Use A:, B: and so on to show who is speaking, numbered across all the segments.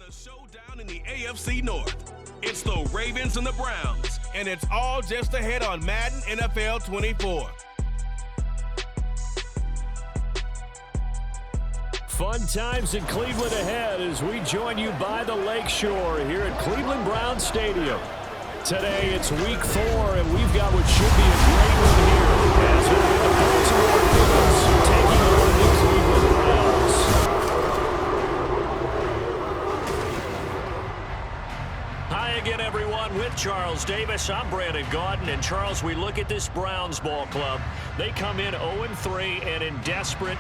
A: a showdown in the AFC North. It's the Ravens and the Browns, and it's all just ahead on Madden NFL 24.
B: Fun times in Cleveland ahead as we join you by the Lakeshore here at Cleveland Browns Stadium. Today it's week 4, and we've got what should be a great one here as we get the Baltimore Ravens taking on the Cleveland Browns. Hi again, everyone, with Charles Davis. I'm Brandon Gaudin, and Charles, we look at this Browns ball club. They come in 0-3 and in desperate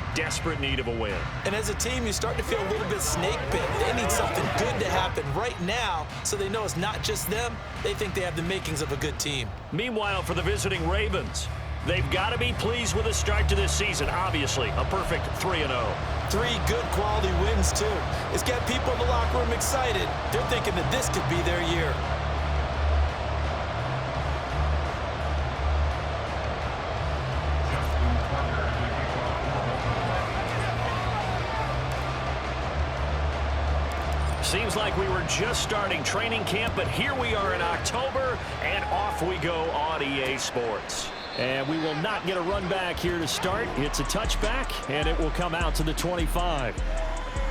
B: need of a win.
C: And as a team, you start to feel a little bit snake bit. They need something good to happen right now so they know it's not just them. They think they have the makings of a good team.
B: Meanwhile, for the visiting Ravens, they've got to be pleased with the start to this season. Obviously, a perfect 3-0.
C: 3 good quality wins, too. It's got people in the locker room excited. They're thinking that this could be their year.
B: Seems like we were just starting training camp, but here we are in October, and off we go on EA Sports. And we will not get a run back here to start. It's a touchback, and it will come out to the 25.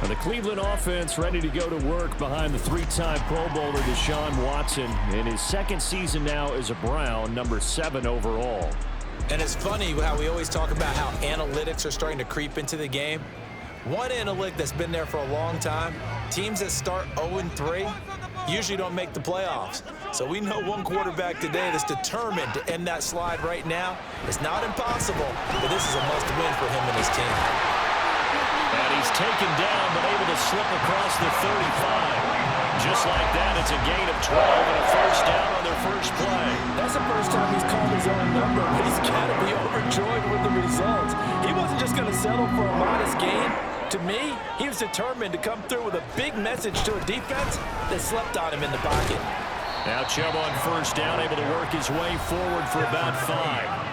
B: Now the Cleveland offense ready to go to work behind the 3-time Pro Bowler Deshaun Watson in his second season now as a Brown, number 7 overall.
C: And it's funny how we always talk about how analytics are starting to creep into the game. One analytic that's been there for a long time, teams that start 0-3 usually don't make the playoffs. So we know one quarterback today that's determined to end that slide right now. It's not impossible, but this is a must-win for him and his team.
B: And he's taken down, but able to slip across the 35. Just like that, it's a gain of 12 and a first down on their first play.
C: That's the first time he's called his own number, but he's got to be overjoyed with the results. He wasn't just going to settle for a modest gain. To me, he was determined to come through with a big message to a defense that slept on him in the pocket.
B: Now Chubb on first down, able to work his way forward for about 5.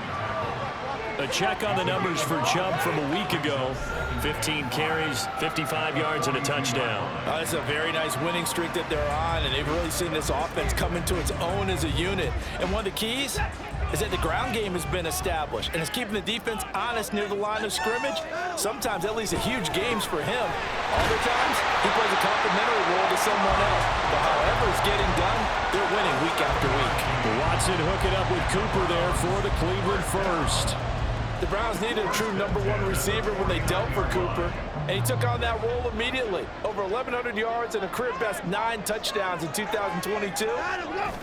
B: A check on the numbers for Chubb from a week ago. 15 carries, 55 yards, and a touchdown.
C: It's a very nice winning streak that they're on, and they've really seen this offense come into its own as a unit. And one of the keys is that the ground game has been established, and it's keeping the defense honest near the line of scrimmage. Sometimes that leads to huge games for him. Other times, he plays a complementary role to someone else. But however it's getting done, they're winning week after week.
B: Watson hooking up with Cooper there for the Cleveland first.
C: The Browns needed a true number 1 receiver when they dealt for Cooper, and he took on that role immediately. Over 1,100 yards and a career-best 9 touchdowns in 2022.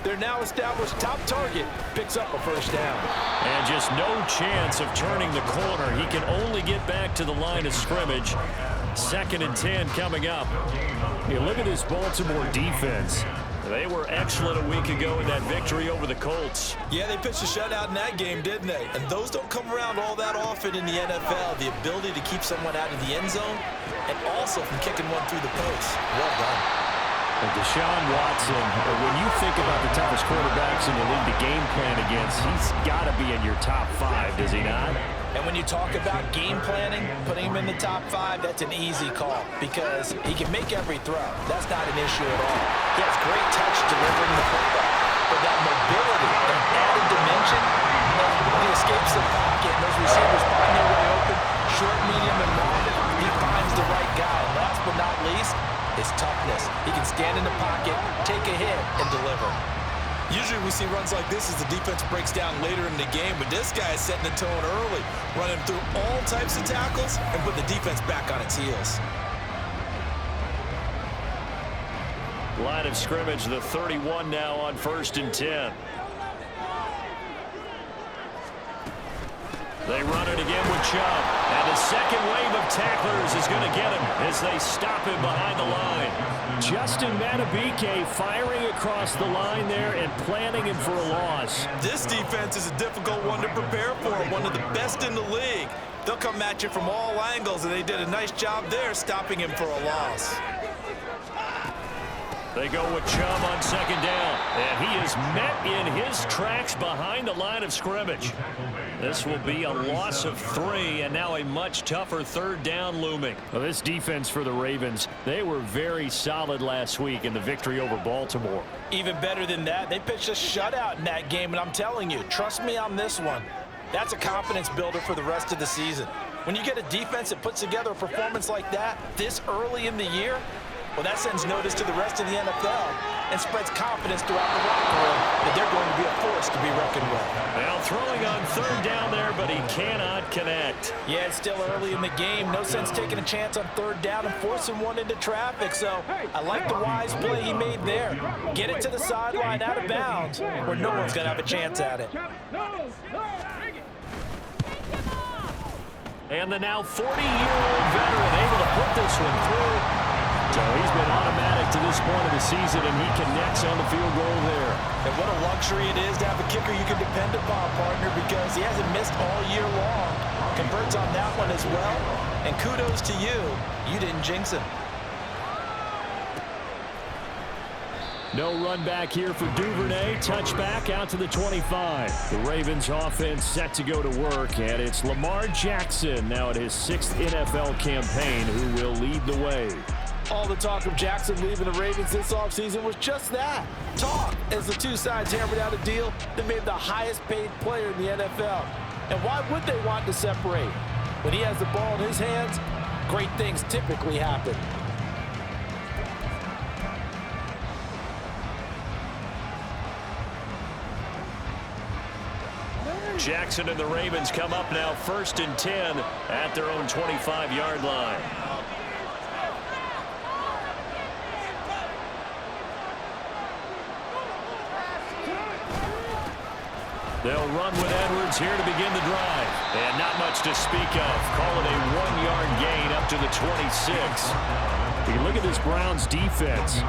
C: Their now established top target picks up a first down.
B: And just no chance of turning the corner. He can only get back to the line of scrimmage. 2nd and 10 coming up. You look at this Baltimore defense. They were excellent a week ago in that victory over the Colts.
C: Yeah, they pitched a shutout in that game, didn't they? And those don't come around all that often in the NFL. The ability to keep someone out of the end zone and also from kicking one through the post. Well done.
B: And Deshaun Watson, when you think about the toughest quarterbacks in the league to game plan against, he's got to be in your top 5, does he not?
C: And when you talk about game planning, putting him in the top 5, that's an easy call because he can make every throw. That's not an issue at all. He has great touch delivering the football. But that mobility, that added dimension, when he escapes the pocket and those receivers find their way open, short, medium, and long, he finds the right guy. And last but not least, his toughness. He can stand in the pocket, take a hit, and deliver. Usually we see runs like this as the defense breaks down later in the game, but this guy is setting the tone early, running through all types of tackles and put the defense back on its heels.
B: Line of scrimmage, the 31 now on 1st and 10. They run it again with Chubb. And the second wave of tacklers is going to get him as they stop him behind the line. Justin Madubuike firing across the line there and planting him for a loss.
C: This defense is a difficult one to prepare for, one of the best in the league. They'll come at you from all angles, and they did a nice job there stopping him for a loss.
B: They go with Chubb on second down. And he is met in his tracks behind the line of scrimmage. This will be a loss of 3, and now a much tougher third down looming. Well, this defense for the Ravens, they were very solid last week in the victory over Baltimore.
C: Even better than that, they pitched a shutout in that game, and I'm telling you, trust me on this one. That's a confidence builder for the rest of the season. When you get a defense that puts together a performance like that this early in the year, well, that sends notice to the rest of the NFL and spreads confidence throughout the locker room that they're going to be a force to be reckoned with.
B: Now throwing on third down there, but he cannot connect.
C: Yeah, it's still early in the game. No sense taking a chance on third down and forcing one into traffic. So I like the wise play he made there. Get it to the sideline out of bounds where no one's going to have a chance at it.
B: And the now 40-year-old veteran able to put this one through. So he's been automatic to this point of the season, and he connects on the field goal there.
C: And what a luxury it is to have a kicker you can depend upon, partner, because he hasn't missed all year long. Converts on that one as well. And kudos to you. You didn't jinx him.
B: No run back here for Duvernay. Touchback out to the 25. The Ravens offense set to go to work, and it's Lamar Jackson now at his 6th NFL campaign who will lead the way.
C: All the talk of Jackson leaving the Ravens this offseason was just that. Talk, as the two sides hammered out a deal that made the highest paid player in the NFL. And why would they want to separate? When he has the ball in his hands, great things typically happen.
B: Jackson and the Ravens come up now 1st and 10 at their own 25-yard line. They'll run with Edwards here to begin the drive. And not much to speak of. Call it a 1-yard gain up to the 26. You look at this Browns defense.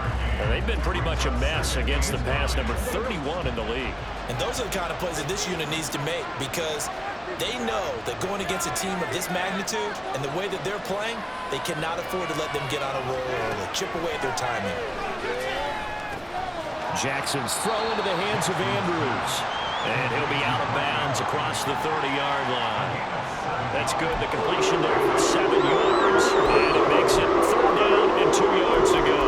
B: They've been pretty much a mess against the pass, number 31 in the league.
C: And those are the kind of plays that this unit needs to make, because they know that going against a team of this magnitude and the way that they're playing, they cannot afford to let them get on a roll or chip away at their timing.
B: Jackson's throw into the hands of Andrews. And he'll be out of bounds across the 30-yard line. That's good. The completion there for 7 yards. And it makes it 3rd down and 2 yards to go.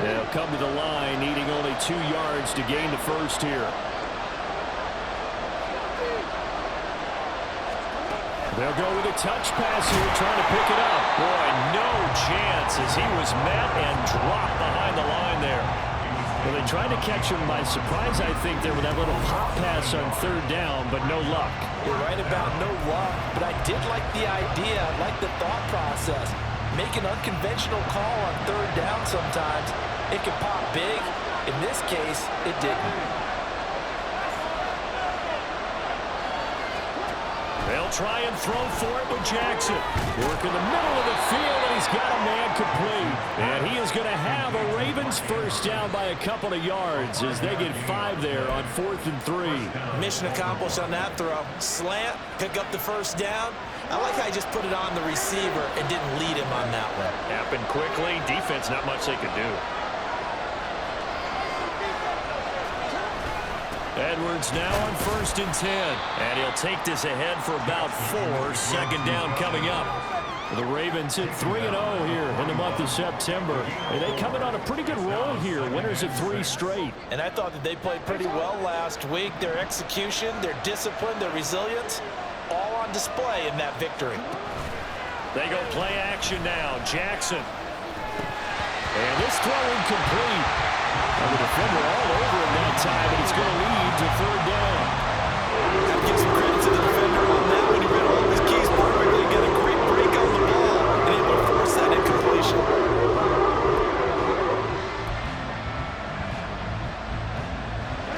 B: They'll come to the line, needing only 2 yards to gain the first here. They'll go with a touch pass here, trying to pick it up. Boy, no chance as he was met and dropped behind the line there. Well, they tried to catch him by surprise, I think, there with that little pop pass on 3rd down, but no luck.
C: You're right about no luck, but I did like the idea. I like the thought process. Make an unconventional call on 3rd down sometimes. It can pop big. In this case, it didn't.
B: They'll try and throw for it with Jackson. Work in the middle of the field, and he's got a man complete. And he is going to have a Ravens first down by a couple of yards as they get 5 there on 4th and 3.
C: Mission accomplished on that throw. Slant, pick up the first down. I like how he just put it on the receiver and didn't lead him on that one.
B: Happened quickly. Defense, not much they could do. Edwards now on 1st and 10. And he'll take this ahead for about 4. 2nd down coming up. The Ravens hit 3-0 here in the month of September. And they come in on a pretty good roll here. Winners of 3 straight.
C: And I thought that they played pretty well last week. Their execution, their discipline, their resilience, all on display in that victory.
B: They go play action now. Jackson. And this throw incomplete. And the defender all over him that time, and it's going to lead to 3rd down.
C: Got to give some credit to the defender on that one. He read all of his keys perfectly, got a great break on the ball, and able to force that incompletion.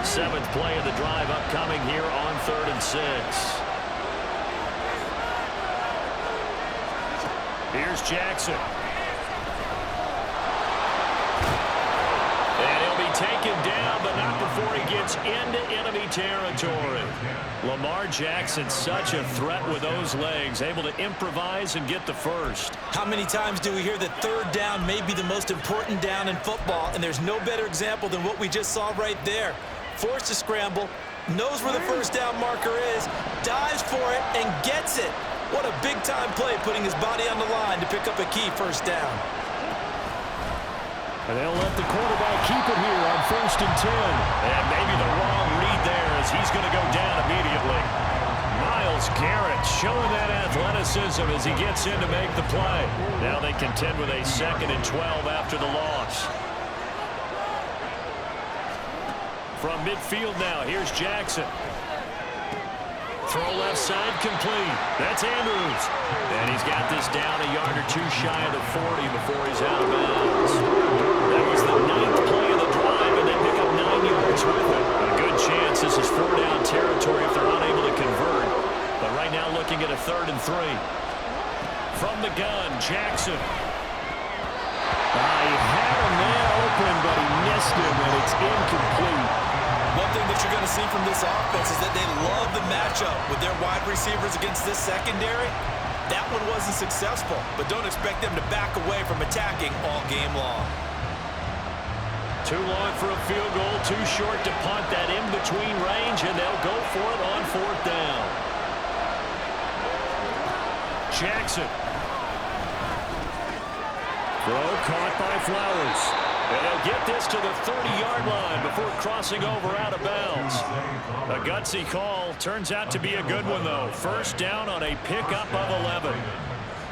B: Seventh play of the drive upcoming here on 3rd and 6. Here's Jackson. And he'll be taken down down, but not before he gets into enemy territory. Lamar Jackson, such a threat with those legs, able to improvise and get the first.
C: How many times do we hear that third down may be the most important down in football, and there's no better example than what we just saw right there. Forced to scramble, knows where the first down marker is, dives for it, and gets it. What a big-time play, putting his body on the line to pick up a key first down.
B: And they'll let the quarterback keep it here on 1st and 10. And maybe the wrong read there as he's going to go down immediately. Myles Garrett showing that athleticism as he gets in to make the play. Now they contend with a 2nd and 12 after the loss. From midfield now, here's Jackson. Throw left side complete. That's Andrews. And he's got this down a yard or two shy of the 40 before he's out of bounds. That was the 9th play of the drive, and they pick up 9 yards with it. A good chance this is 4-down territory if they're unable to convert. But right now looking at a 3rd and 3. From the gun, Jackson. He had a man open, but he missed him, and it's incomplete.
C: One thing that you're going to see from this offense is that they love the matchup with their wide receivers against this secondary. That one wasn't successful, but don't expect them to back away from attacking all game long.
B: Too long for a field goal, too short to punt that in-between range, and they'll go for it on 4th down. Jackson. Throw caught by Flowers. And they'll get this to the 30-yard line before crossing over out of bounds. A gutsy call. Turns out to be a good one, though. First down on a pickup of 11.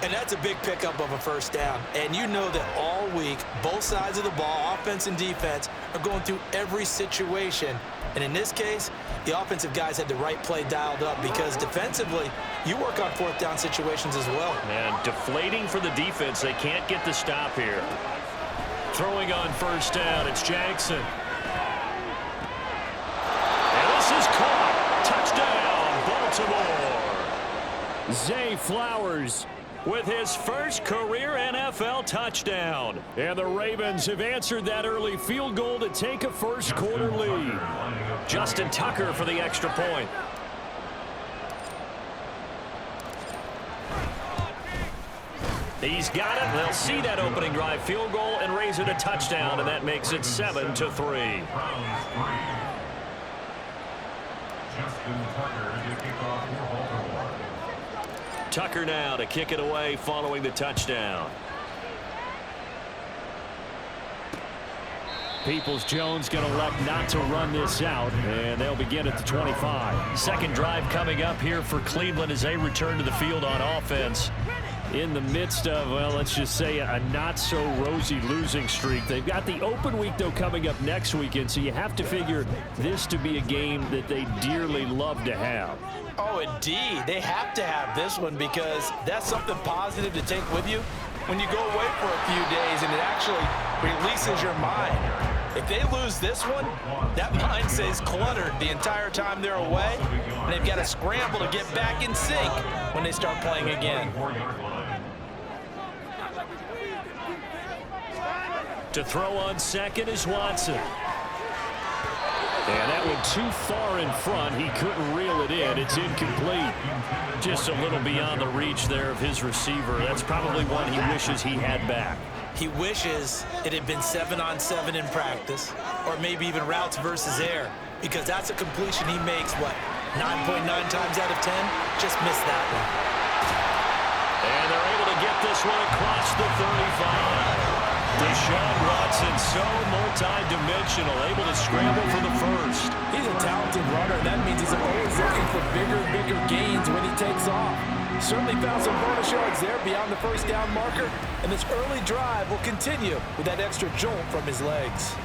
C: And that's a big pickup of a first down. And you know that all week, both sides of the ball, offense and defense, are going through every situation. And in this case, the offensive guys had the right play dialed up because defensively, you work on 4th down situations as well.
B: And deflating for the defense. They can't get the stop here. Throwing on first down, it's Jackson. And this is caught. Touchdown, Baltimore. Zay Flowers with his first career NFL touchdown. And the Ravens have answered that early field goal to take a first quarter lead. Justin Tucker for the extra point. He's got it. They'll see that opening drive field goal and raise it a touchdown, and that makes it 7-3. Tucker now to kick it away following the touchdown. Peoples-Jones going to elect not to run this out, and they'll begin at the 25. Second drive coming up here for Cleveland as they return to the field on offense. In the midst of, well, let's just say a not-so-rosy losing streak. They've got the open week, though, coming up next weekend, so you have to figure this to be a game that they dearly love to have.
C: Oh, indeed. They have to have this one because that's something positive to take with you when you go away for a few days, and it actually releases your mind. If they lose this one, that mind stays cluttered the entire time they're away, and they've got to scramble to get back in sync when they start playing again.
B: To throw on second is Watson. And that one too far in front. He couldn't reel it in. It's incomplete. Just a little beyond the reach there of his receiver. That's probably one he wishes he had back.
C: He wishes it had been 7-on-7 in practice, or maybe even routes versus air, because that's a completion he makes, what, 9.9 times out of 10? Just missed that one.
B: And they're able to get this one across the 35. Deshaun Watson, so multi-dimensional, able to scramble for the first.
C: He's a talented runner, and that means he's always looking for bigger and bigger gains when he takes off. Certainly found some bonus yards there beyond the first down marker, and this early drive will continue with that extra jolt from his legs.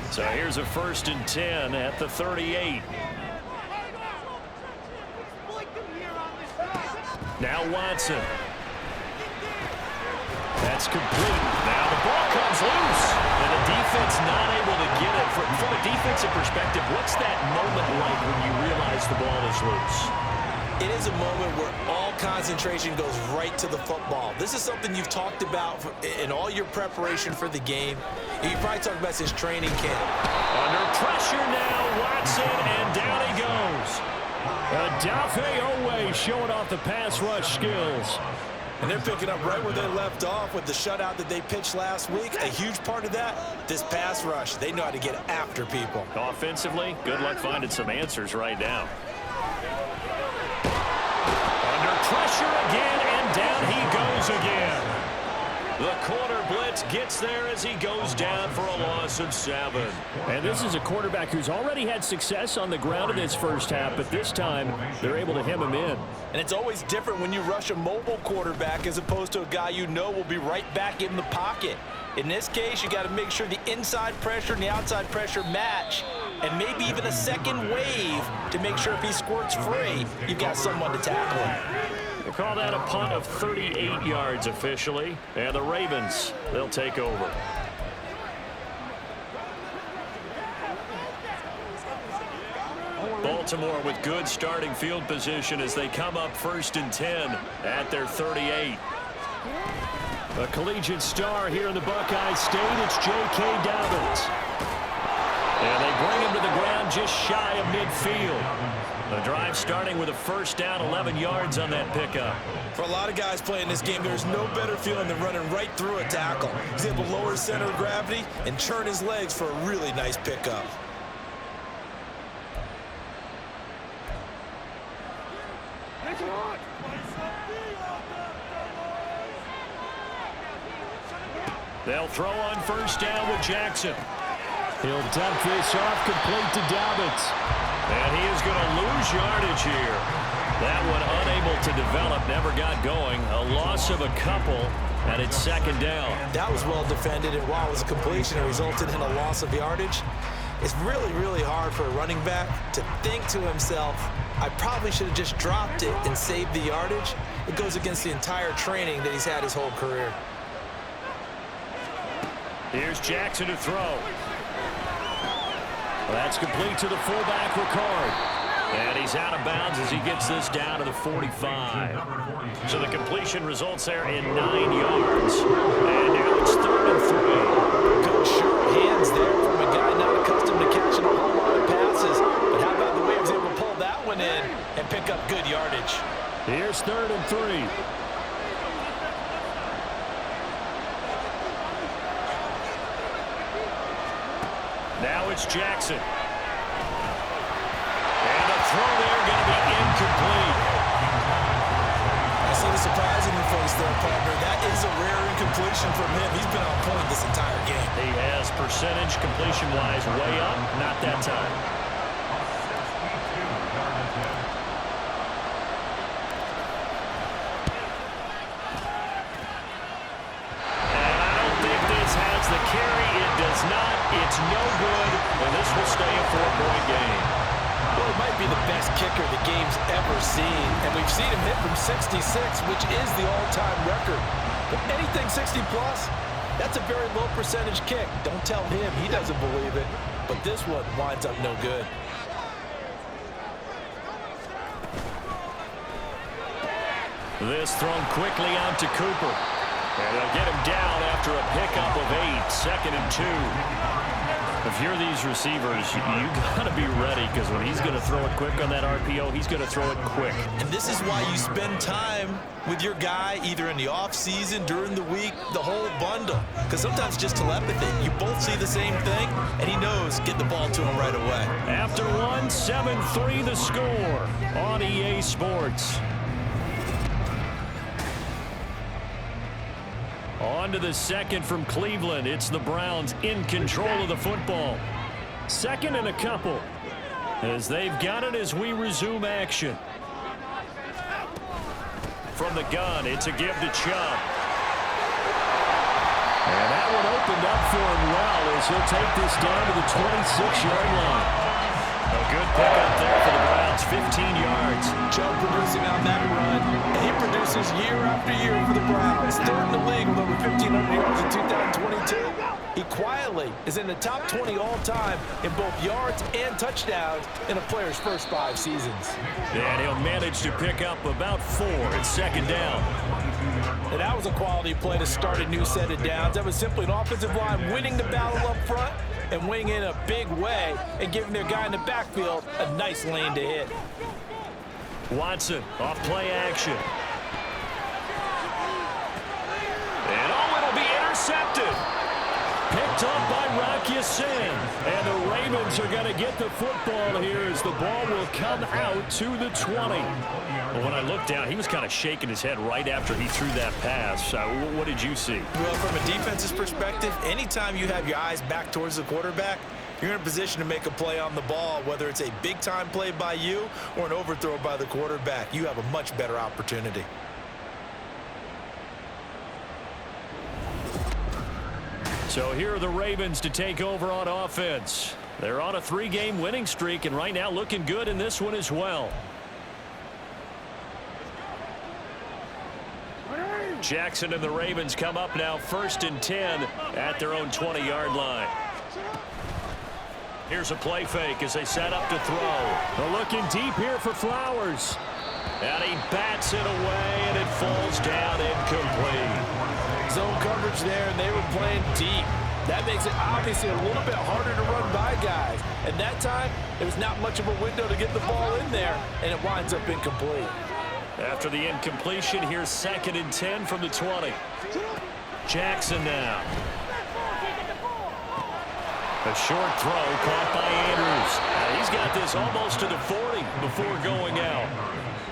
B: So here's a 1st and 10 at the 38. Now Watson. That's complete. Now the ball comes loose. And the defense not able to get it. From a defensive perspective, what's that moment like when you realize the ball is loose?
C: It is a moment where all concentration goes right to the football. This is something you've talked about in all your preparation for the game. You probably talked about since training camp.
B: Under pressure now, Watson, and down he goes. Odafe Oweh showing off the pass rush skills.
C: And they're picking up right where they left off with the shutout that they pitched last week. A huge part of that, this pass rush. They know how to get after people.
B: Offensively, good luck finding some answers right now. Under pressure again, and down he goes again. The corner blitz gets there as he goes down for a loss of 7. And this is a quarterback who's already had success on the ground in this first half, but this time they're able to hem him in.
C: And it's always different when you rush a mobile quarterback as opposed to a guy you know will be right back in the pocket. In this case, you got to make sure the inside pressure and the outside pressure match, and maybe even a second wave to make sure if he squirts free, you've got someone to tackle him.
B: They call that a punt of 38 yards officially, and the Ravens, they'll take over. Baltimore with good starting field position as they come up 1st and 10 at their 38. A collegiate star here in the Buckeye State, it's J.K. Dobbins. And they bring him to the ground just shy of midfield. The drive starting with a first down, 11 yards on that pickup.
C: For a lot of guys playing this game, there's no better feeling than running right through a tackle. He's able to lower his center of gravity and turn his legs for a really nice pickup.
B: They'll throw on first down with Jackson. He'll dump this off complete to Dobbins. And he is going to lose yardage here. That one unable to develop, never got going. A loss of a couple, and it's 2nd down.
C: That was well defended, and while it was a completion, it resulted in a loss of yardage. It's really, really hard for a running back to think to himself, I probably should have just dropped it and saved the yardage. It goes against the entire training that he's had his whole career.
B: Here's Jackson to throw. That's complete to the fullback, Ricard. And he's out of bounds as he gets this down to the 45. So the completion results there in 9 yards. And now it's 3rd and 3.
C: Good sure hands there from a guy not accustomed to catching a whole lot of passes. But how about the way he was able to pull that one in and pick up good yardage?
B: Here's 3rd and 3. Now it's Jackson. And the throw there going to be incomplete.
C: I see the surprise in your face there, partner. That is a rare incompletion from him. He's been on point this entire game.
B: He has percentage completion-wise way up. Not that time. The carry, it does not. It's no good, and this will stay a 4-point game.
C: Well, he might be the best kicker the game's ever seen, and we've seen him hit from 66, which is the all-time record. But anything 60-plus, that's a very low percentage kick. Don't tell him he doesn't believe it, but this one winds up no good.
B: This thrown quickly out to Cooper. And they'll get him down after a pickup of 8, 2nd and 2. If you're these receivers, you got to be ready because when he's going to throw it quick on that RPO, he's going to throw it quick.
C: And this is why you spend time with your guy either in the offseason, during the week, the whole bundle. Because sometimes just telepathy. You both see the same thing, and he knows get the ball to him right away.
B: After 1, 7-3 the score on EA Sports. On to the 2nd from Cleveland. It's the Browns in control of the football. 2nd and a couple as they've got it as we resume action. From the gun, it's a give to Chubb. And that one opened up for him well as he'll take this down to the 26-yard line. A good pickup there for the Browns, 15 yards.
C: Chubb producing on that run. He produces year after year for the Browns. 3rd in the league with over 1,500 yards in 2022. he quietly is in the top 20 all-time in both yards and touchdowns in a player's first 5 seasons.
B: And he'll manage to pick up about 4 in second down.
C: And that was a quality play to start a new set of downs. That was simply an offensive line winning the battle up front and winning in a big way and giving their guy in the backfield a nice lane to hit.
B: Watson off play action. And it'll be intercepted. Picked up by Rocky Sin. And the Ravens are going to get the football here as the ball will come out to the 20. Well, when I looked down, he was kind of shaking his head right after he threw that pass. What did you see?
C: Well, from a defense's perspective, anytime you have your eyes back towards the quarterback, you're in a position to make a play on the ball, whether it's a big-time play by you or an overthrow by the quarterback. You have a much better opportunity.
B: So here are the Ravens to take over on offense. They're on a 3-game winning streak, and right now looking good in this one as well. Jackson and the Ravens come up now 1st and 10 at their own 20-yard line. Here's a play fake as they set up to throw. They're looking deep here for Flowers. And he bats it away, and it falls down incomplete.
C: Zone coverage there, and they were playing deep. That makes it obviously a little bit harder to run by guys. And that time, there was not much of a window to get the ball in there, and it winds up incomplete.
B: After the incompletion, here's 2nd and 10 from the 20. Jackson now. A short throw caught by Andrews. He's got this almost to the 40 before going out.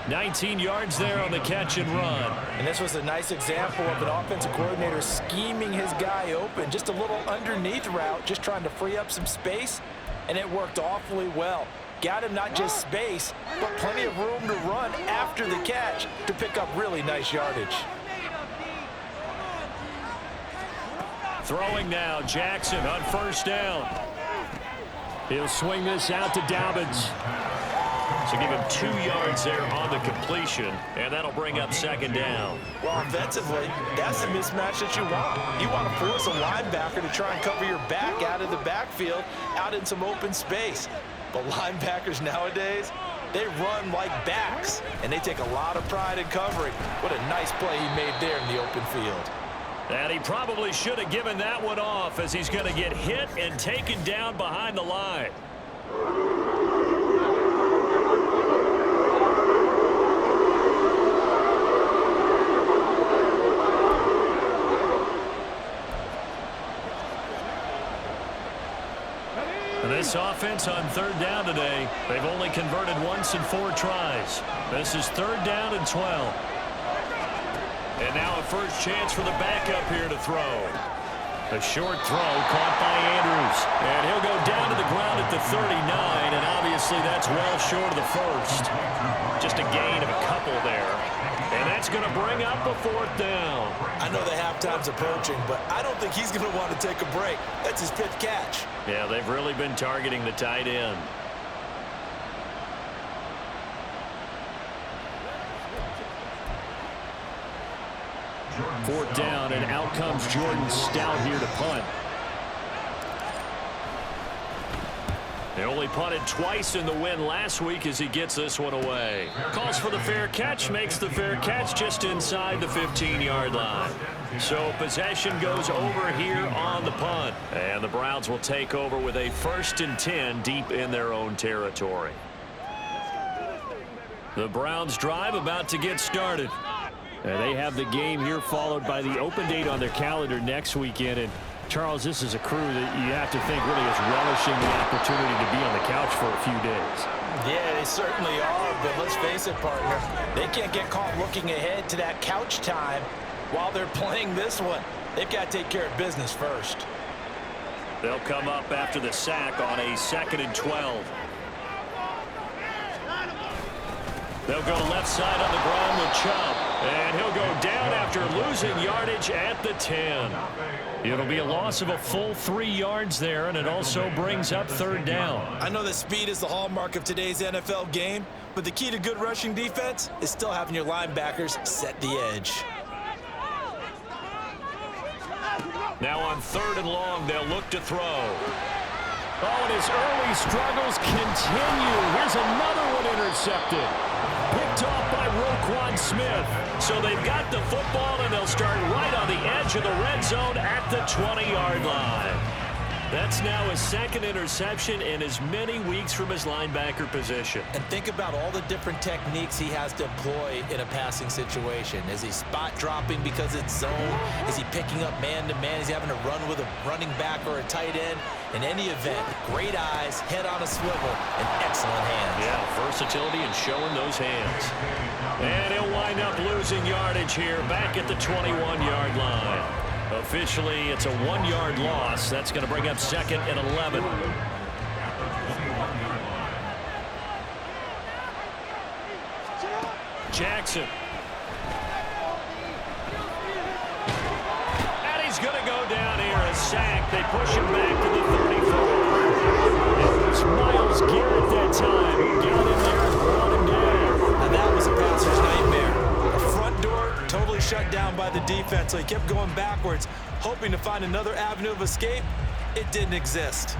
B: 19 yards there on the catch and run.
C: And this was a nice example of an offensive coordinator scheming his guy open. Just a little underneath route, just trying to free up some space, and it worked awfully well. Got him not just space, but plenty of room to run after the catch to pick up really nice yardage.
B: Throwing now, Jackson on 1st down. He'll swing this out to Dobbins. So give him 2 yards there on the completion, and that'll bring up 2nd down.
C: Well, offensively, that's the mismatch that you want. You want to force a linebacker to try and cover your back out of the backfield, out in some open space. But linebackers nowadays, they run like backs, and they take a lot of pride in covering. What a nice play he made there in the open field.
B: And he probably should have given that one off as he's going to get hit and taken down behind the line. This offense on 3rd down today, they've only converted once in 4 tries. This is 3rd down and 12. And now a first chance for the backup here to throw. A short throw caught by Andrews. And he'll go down to the ground at the 39, and obviously that's well short of the first. Just a gain of a couple there. And that's going to bring up a 4th down.
C: I know the halftime's approaching, but I don't think he's going to want to take a break. That's his 5th catch.
B: Yeah, they've really been targeting the tight end. Fourth down, and out comes Jordan Stout here to punt. They only punted twice in the win last week as he gets this one away. Calls for the fair catch, makes the fair catch just inside the 15-yard line. So possession goes over here on the punt. And the Browns will take over with a 1st and 10 deep in their own territory. The Browns drive about to get started. And they have the game here followed by the open date on their calendar next weekend. And Charles, this is a crew that you have to think really is relishing the opportunity to be on the couch for a few days.
C: Yeah, they certainly are, but let's face it, partner. They can't get caught looking ahead to that couch time while they're playing this one. They've got to take care of business first.
B: They'll come up after the sack on a 2nd and 12. They'll go left side on the ground with Chubb. And he'll go down after losing yardage at the 10. It'll be a loss of a full 3 yards there, and it also brings up 3rd down.
C: I know that speed is the hallmark of today's NFL game, but the key to good rushing defense is still having your linebackers set the edge.
B: Now on 3rd and long, they'll look to throw. Oh, and his early struggles continue. Here's another one intercepted. Picked off by Roquan Smith. So they've got the football, and they'll start right on the edge of the red zone at the 20-yard line. That's now his 2nd interception in as many weeks from his linebacker position.
C: And think about all the different techniques he has to employ in a passing situation. Is he spot dropping because it's zone? Is he picking up man-to-man? Is he having to run with a running back or a tight end? In any event, great eyes, head on a swivel, and excellent hands.
B: Yeah, versatility and showing those hands. And he'll wind up losing yardage here back at the 21-yard line. Officially, it's a 1-yard loss. That's going to bring up 2nd and 11. Jackson. And he's going to go down here, a sack. They push him back to the 34. It was Myles Garrett that time who got in there and brought him down.
C: And that was a passer's nightmare. Totally shut down by the defense, so he kept going backwards, hoping to find another avenue of escape. It didn't exist.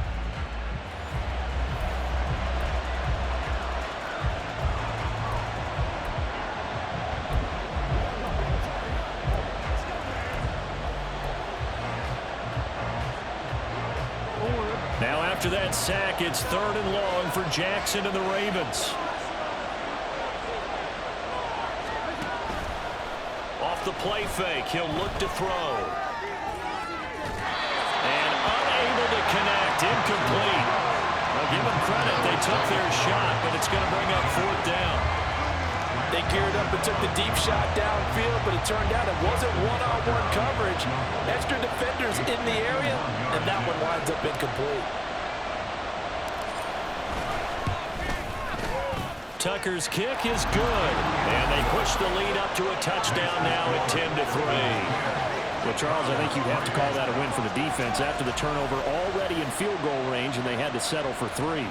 B: Now after that sack, it's 3rd and long for Jackson and the Ravens. The play fake, he'll look to throw. And unable to connect, incomplete. Well, give them credit, they took their shot, but it's going to bring up 4th down.
C: They geared up and took the deep shot downfield, but it turned out it wasn't one-on-one coverage. Extra defenders in the area, and that one winds up incomplete.
B: Tucker's kick is good, and they push the lead up to a touchdown now at 10-3.
D: Well, Charles, I think you have to call that a win for the defense after the turnover already in field goal range, and they had to settle for 3.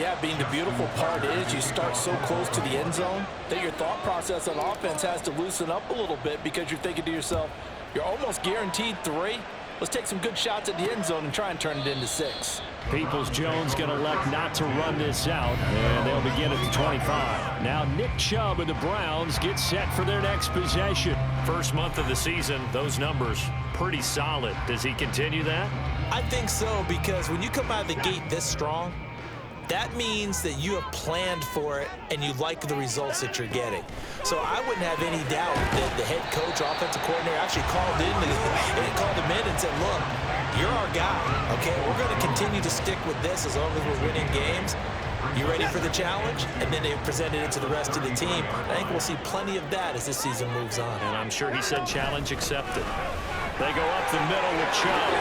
C: Yeah, being the beautiful part is you start so close to the end zone that your thought process on offense has to loosen up a little bit because you're thinking to yourself, you're almost guaranteed 3. Let's take some good shots at the end zone and try and turn it into 6.
D: Peoples-Jones going to elect not to run this out, and they'll begin at the 25. Now Nick Chubb and the Browns get set for their next possession.
B: First month of the season, those numbers pretty solid. Does he continue that?
C: I think so, because when you come out of the gate this strong, that means that you have planned for it and you like the results that you're getting. So I wouldn't have any doubt that the head coach, offensive coordinator actually called him in and said, look, you're our guy, okay? We're going to continue to stick with this as long as we're winning games. You ready for the challenge? And then they presented it to the rest of the team. I think we'll see plenty of that as this season moves on.
B: And I'm sure he said challenge accepted. They go up the middle with Chubb.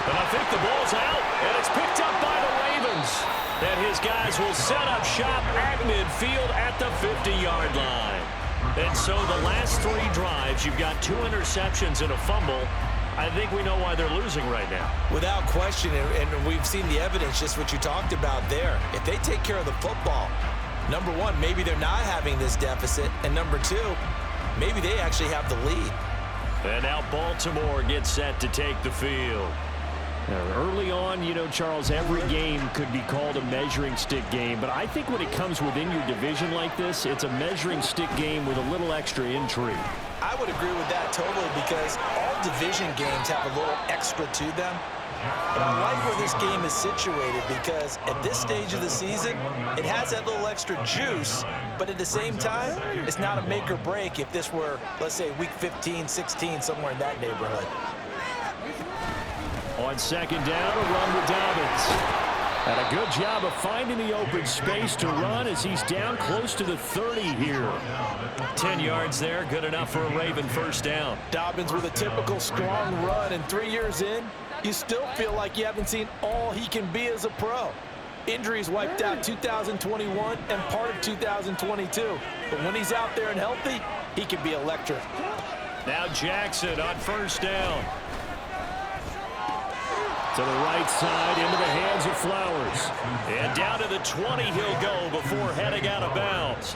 B: And I think the ball's out, and it's picked up by the Ravens. And his guys will set up shop at midfield at the 50-yard line. And so the last 3 drives, you've got 2 interceptions and a fumble. I think we know why they're losing right now.
C: Without question, and we've seen the evidence, just what you talked about there. If they take care of the football, number 1, maybe they're not having this deficit, and number 2, maybe they actually have the lead.
B: And now Baltimore gets set to take the field.
D: Early on, you know, Charles, every game could be called a measuring stick game, but I think when it comes within your division like this, it's a measuring stick game with a little extra intrigue.
C: I would agree with that totally, because all division games have a little extra to them. But I like where this game is situated, because at this stage of the season, it has that little extra juice, but at the same time, it's not a make or break if this were, let's say, week 15, 16, somewhere in that neighborhood.
D: On 2nd down, a run with Dobbins. And a good job of finding the open space to run as he's down close to the 30 here.
B: 10 yards there, good enough for a Raven first down.
C: Dobbins with a typical strong run, and 3 years in, you still feel like you haven't seen all he can be as a pro. Injuries wiped out 2021 and part of 2022. But when he's out there and healthy, he can be electric.
B: Now Jackson on first down.
D: To the right side, into the hands of Flowers.
B: And down to the 20 he'll go before heading out of bounds.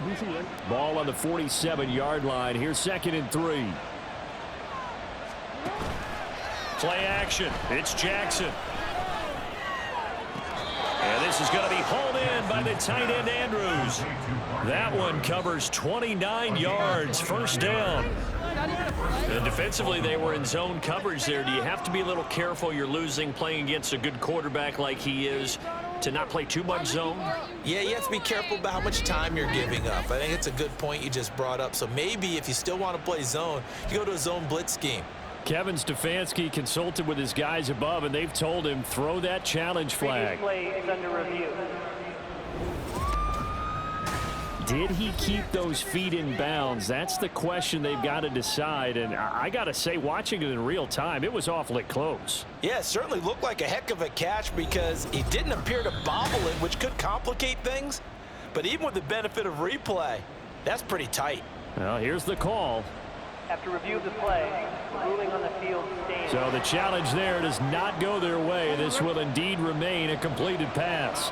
D: Ball on the 47-yard line. Here's 2nd and 3. Play action. It's Jackson. And this is going to be hauled in by the tight end, Andrews. That one covers 29 yards. First down. And defensively, they were in zone coverage there. Do you have to be a little careful? You're losing playing against a good quarterback like he is to not play too much zone?
C: Yeah, you have to be careful about how much time you're giving up. I think it's a good point you just brought up. So maybe if you still want to play zone, you go to a zone blitz scheme.
D: Kevin Stefanski consulted with his guys above, and they've told him throw that challenge flag.
E: Play is under review.
D: Did he keep those feet in bounds? That's the question they've got to decide. And I got to say, watching it in real time, it was awfully close.
C: Yeah, it certainly looked like a heck of a catch because he didn't appear to bobble it, which could complicate things. But even with the benefit of replay, that's pretty tight.
D: Well, here's the call.
E: After review of the play, the ruling on the field stands.
D: So the challenge there does not go their way. This will indeed remain a completed pass.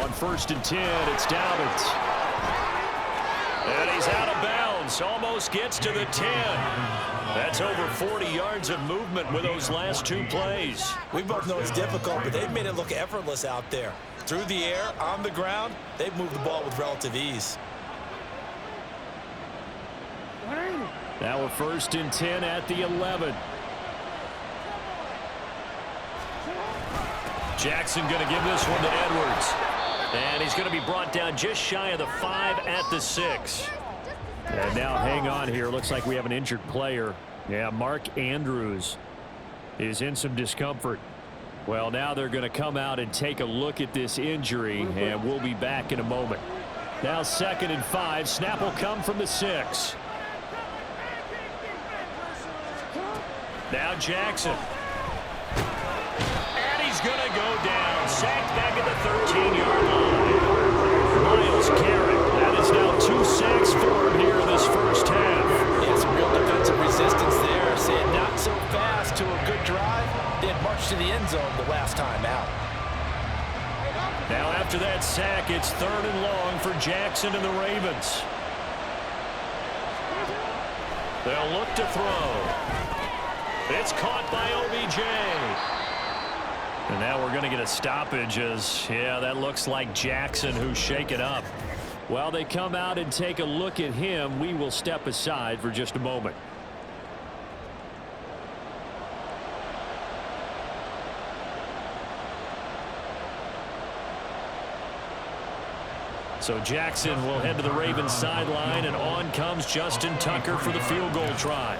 D: On 1st and 10, it's Dobbins. And he's out of bounds. Almost gets to the 10. That's over 40 yards of movement with those last 2 plays.
C: We both know it's difficult, but they've made it look effortless out there. Through the air, on the ground, they've moved the ball with relative ease.
D: Now a 1st and 10 at the 11. Jackson going to give this one to Edwards. And he's going to be brought down just shy of the 5 at the 6. And now hang on here. Looks like we have an injured player. Yeah, Mark Andrews is in some discomfort. Well, now they're going to come out and take a look at this injury, and we'll be back in a moment. Now 2nd and 5. Snap will come from the 6. Now Jackson. And he's going to go down. Sacked back at the 13-yard line. Myles Garrett. That is now 2 sacks for him here in this first half.
C: Yeah, some real defensive resistance there. Saying not so fast to a good drive. They had marched to the end zone the last time out.
D: Now after that sack, it's 3rd and long for Jackson and the Ravens. They'll look to throw. It's caught by OBJ. And now we're going to get a stoppage as, yeah, that looks like Jackson who's shaken up. While they come out and take a look at him, we will step aside for just a moment. So Jackson will head to the Ravens sideline, and on comes Justin Tucker for the field goal try.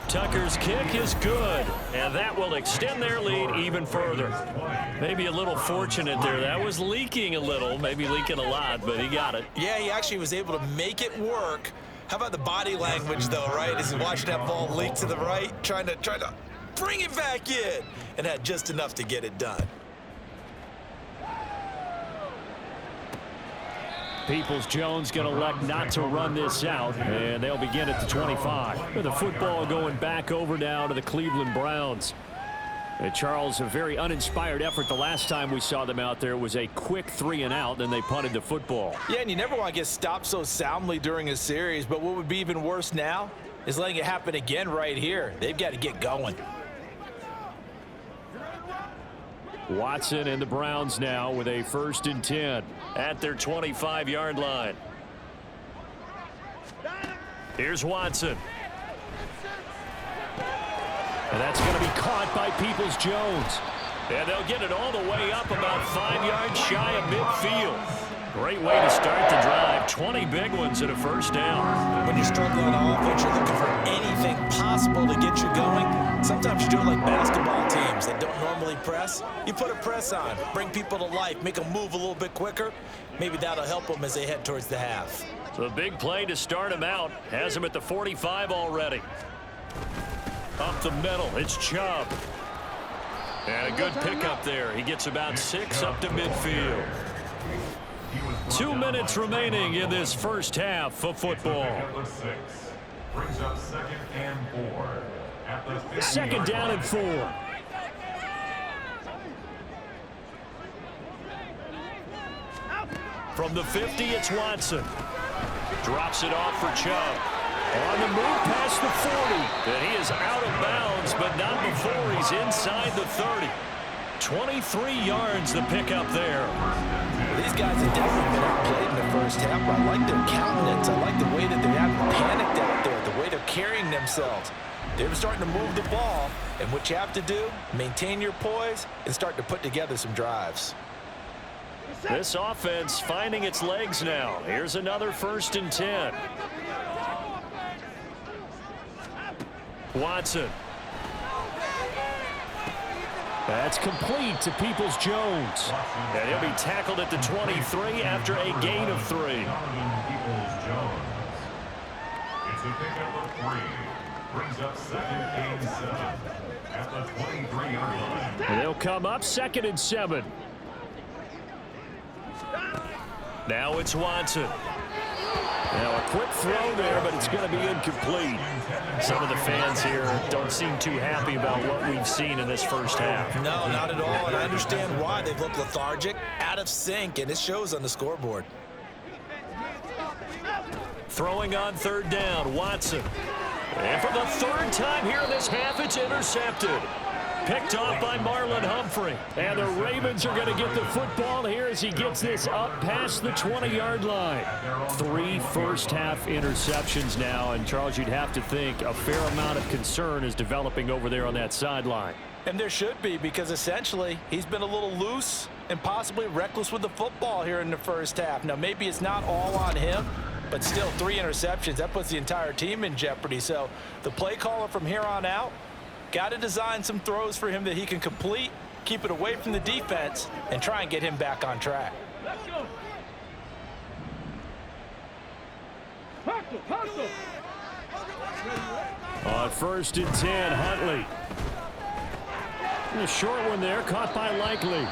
D: Tucker's kick is good, and that will extend their lead even further. Maybe a little fortunate there. That was leaking a little, maybe leaking a lot, but he got it.
C: Yeah, he actually was able to make it work. How about the body language, though, right? As he watched that ball leak to the right, trying to bring it back in, and had just enough to get it done.
D: Peoples-Jones going to elect not to run this out, and they'll begin at the 25. With the football going back over now to the Cleveland Browns. Charles, a very uninspired effort the last time we saw them out there was a quick 3 and out, then they punted the football.
C: Yeah, and you never want to get stopped so soundly during a series, but what would be even worse now is letting it happen again right here. They've got to get going.
D: Watson and the Browns now with a 1st and 10 at their 25-yard line. Here's Watson. And that's going to be caught by Peoples-Jones. And they'll get it all the way up about 5 yards shy of midfield. Great way to start the drive. 20 big ones and a first down.
C: When you're struggling on offense, you're looking for anything possible to get you going. Sometimes you do it like basketball teams that don't normally press. You put a press on, bring people to life, make them move a little bit quicker. Maybe that'll help them as they head towards the half.
D: So a big play to start him out. Has him at the 45 already. Up the middle, it's Chubb. And a good pickup there. He gets about 6 up to midfield. 2 minutes remaining in this first half of football.
F: Brings up 2nd and 4.
D: 2nd down and 4. From the 50, it's Watson. Drops it off for Chubb. On the move past the 40. And he is out of bounds, but not before he's inside the 30. 23 yards the pickup there.
C: These guys have definitely been outplayed in the first half. I like their countenance. I like the way that they haven't panicked out there, the way they're carrying themselves. They're starting to move the ball, and what you have to do, maintain your poise and start to put together some drives.
D: This offense finding its legs now. Here's another 1st and 10. Watson. That's complete to Peoples-Jones. And he'll be tackled at the 23 after a gain of 3.
F: Peoples-Jones. It's a pickup of 3. Brings up 2nd and 7 at the 23-yard line.
D: And they'll come up 2nd and 7. Now it's Watson. Now a quick throw there, but it's going to be incomplete. Some of the fans here don't seem too happy about what we've seen in this first half.
C: No, not at all, and I understand why. They've looked lethargic, out of sync, and it shows on the scoreboard.
D: Throwing on 3rd down, Watson. And for the 3rd time here in this half, it's intercepted. Picked off by Marlon Humphrey. And the Ravens are going to get the football here as he gets this up past the 20-yard line. 3 first-half interceptions now. And, Charles, you'd have to think a fair amount of concern is developing over there on that sideline.
C: And there should be, because essentially he's been a little loose and possibly reckless with the football here in the first half. Now, maybe it's not all on him, but still 3 interceptions. That puts the entire team in jeopardy. So the play caller from here on out, got to design some throws for him that he can complete, keep it away from the defense, and try and get him back on track.
D: On 1st and 10, Huntley. And a short one there, caught by Likely.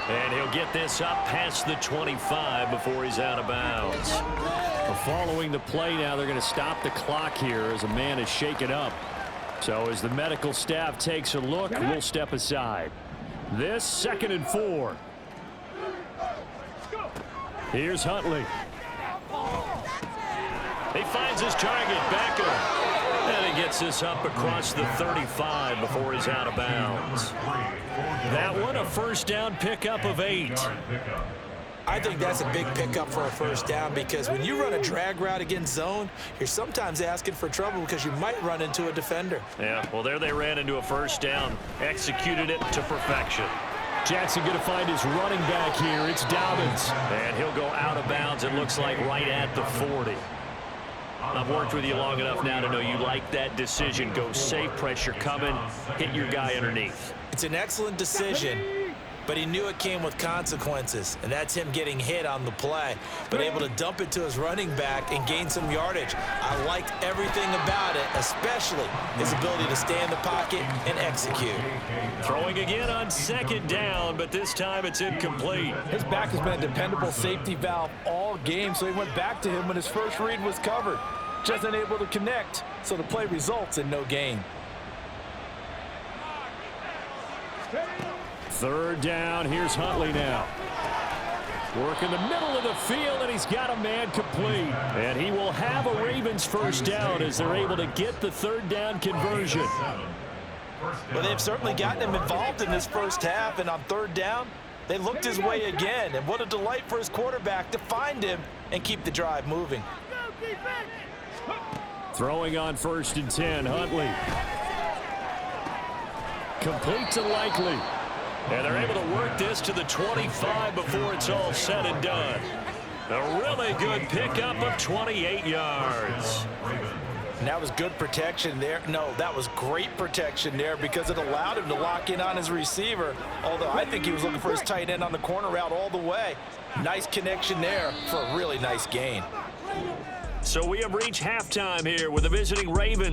D: And he'll get this up past the 25 before he's out of bounds. Following the play now, they're going to stop the clock here as a man is shaken up. So as the medical staff takes a look, we'll step aside. This 2nd and 4. Here's Huntley. He finds his target, Beckham. And he gets this up across the 35 before he's out of bounds. That one, a 1st down pickup of 8.
C: I think that's a big pickup for a 1st down, because when you run a drag route against zone, you're sometimes asking for trouble because you might run into a defender.
D: Yeah, well, there they ran into a 1st down, executed it to perfection. Jackson going to find his running back here. It's Dobbins. And he'll go out of bounds, it looks like, right at the 40. I've worked with you long enough now to know you like that decision. Go safe, pressure coming, hit your guy underneath.
C: It's an excellent decision, but he knew it came with consequences, and that's him getting hit on the play, but able to dump it to his running back and gain some yardage. I liked everything about it, especially his ability to stay in the pocket and execute.
D: Throwing again on 2nd down, but this time it's incomplete.
C: His back has been a dependable safety valve all game, so he went back to him when his first read was covered. Just unable to connect, so the play results in no gain.
D: 3rd down, here's Huntley now. Work in the middle of the field, and he's got a man complete. And he will have a Ravens 1st down as they're able to get the 3rd down conversion.
C: Well, they've certainly gotten him involved in this first half, and on 3rd down, they looked his way again. And what a delight for his quarterback to find him and keep the drive moving.
D: Throwing on 1st and 10, Huntley. Complete to Likely. And they're able to work this to the 25 before it's all said and done. A really good pickup of 28 yards.
C: And that was good protection there. No, that was great protection there because it allowed him to lock in on his receiver, although I think he was looking for his tight end on the corner route all the way. Nice connection there for a really nice gain.
D: So we have reached halftime here with the visiting Ravens